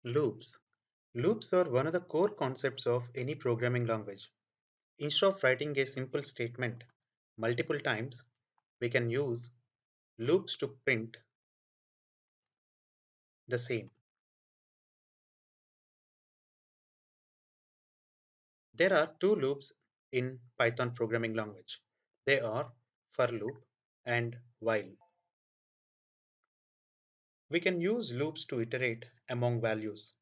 Loops. Loops are one of the core concepts of any programming language. Instead of writing a simple statement multiple times, we can use loops to print the same. There are two loops in Python programming language. They are for loop and while. We can use loops to iterate among values.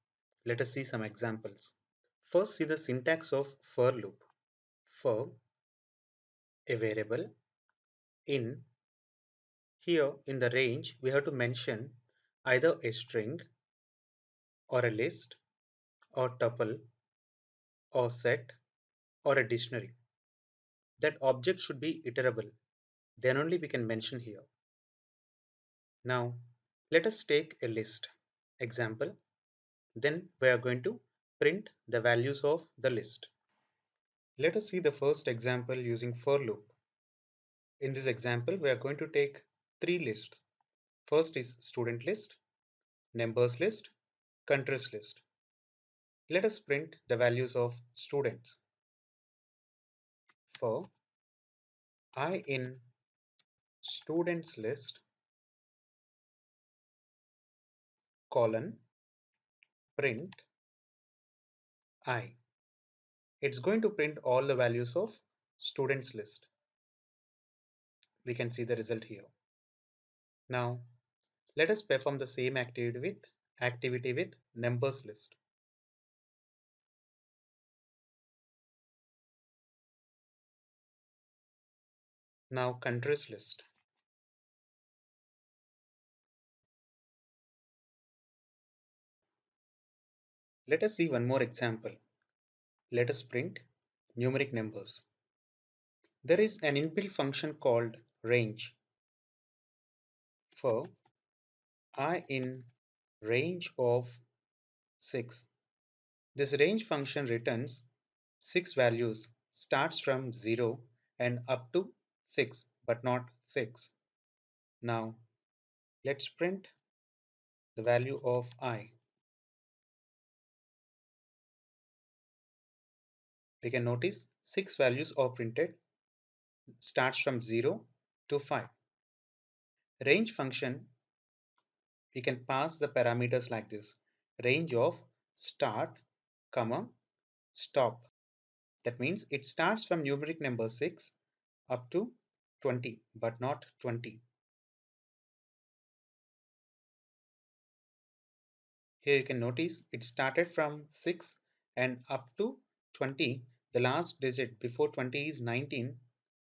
Let us see some examples. First, see the syntax of for loop. For a variable in, here in the range we have to mention either a string or a list or tuple or set or a dictionary. That object should be iterable. Then only we can mention here. Now let us take a list example. Then we are going to print the values of the list. Let us see the first example using for loop. In this example we are going to take three lists. First is student list, numbers list, countries list. Let us print the values of students. For I in students list colon print I. It's going to print all the values of students list. We can see the result here. Now let us perform the same activity with numbers list. Now countries list. Let us see one more example. Let us print numeric numbers. There is an inbuilt function called range. For I in range of 6. This range function returns 6 values, starts from 0 and up to 6 but not 6. Now let's print the value of I. We can notice 6 values are printed, starts from 0 to 5. Range function, we can pass the parameters like this: range of start, comma, stop. That means it starts from numeric number 6 up to 20 but not 20. Here you can notice it started from 6 and up to 20. The last digit before 20 is 19.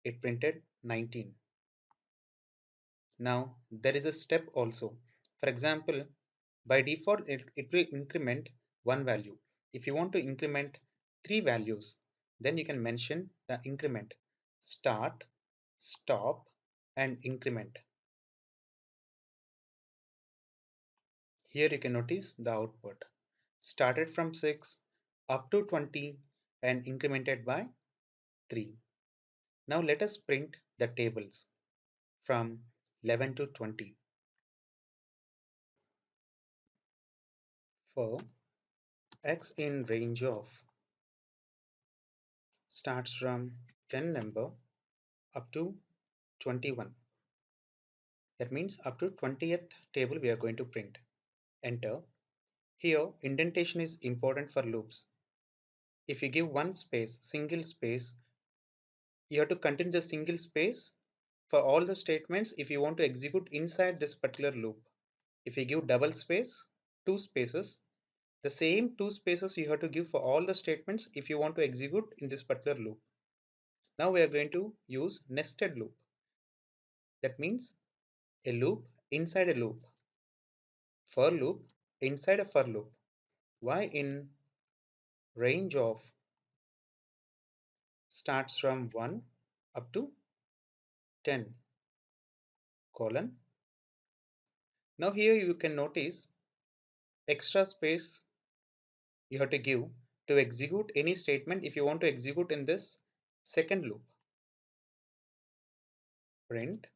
It printed 19. Now there is a step also. For example, by default it will increment one value. If you want to increment three values, then you can mention the increment start, stop and increment. Here you can notice the output started from 6 up to 20 and incremented by 3. Now let us print the tables from 11 to 20. For x in range of starts from 10 number up to 21. That means up to 20th table we are going to print. Enter. Here indentation is important for loops. If you give one space, single space, you have to continue the single space for all the statements if you want to execute inside this particular loop. If you give double space, two spaces, the same two spaces you have to give for all the statements if you want to execute in this particular loop. Now we are going to use nested loop. That means a loop inside a loop. For loop inside a for loop. Y in range of starts from 1 up to 10 colon. Now here you can notice extra space you have to give to execute any statement if you want to execute in this second loop. Print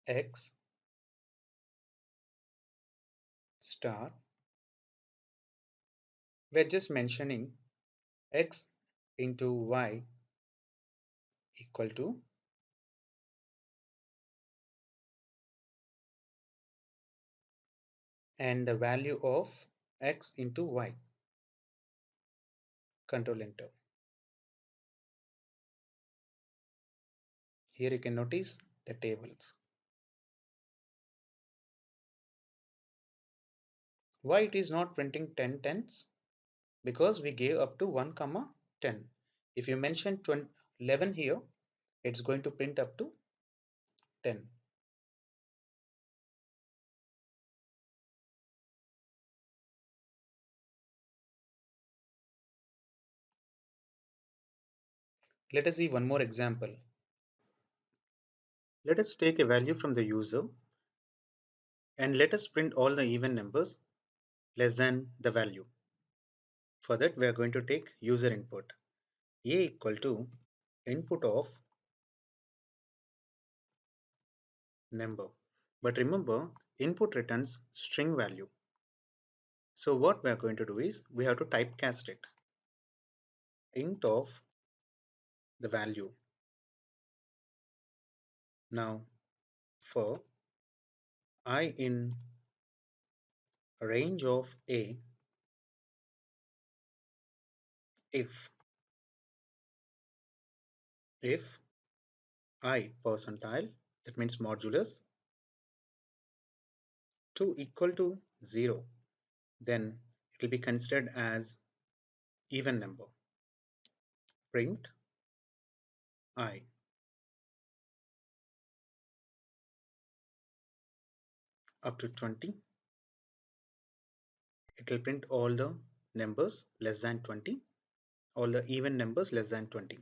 x star We're just mentioning x into y equal to and the value of x into y. Control enter. Here you can notice the tables. Why it is not printing 10 tens? Because we gave up to 1 comma 10. If you mention 11 here, it's going to print up to 10. Let us see one more example. Let us take a value from the user and let us print all the even numbers less than the value. For that, we are going to take user input. A equal to input of number. But remember, input returns string value. So what we are going to do is we have to typecast it. Int of the value. Now for I in range of A, if I percentile, that means modulus, to equal to 0, then it will be considered as even number. Print I. Up to 20, it will print all the numbers less than 20, all the even numbers less than 20.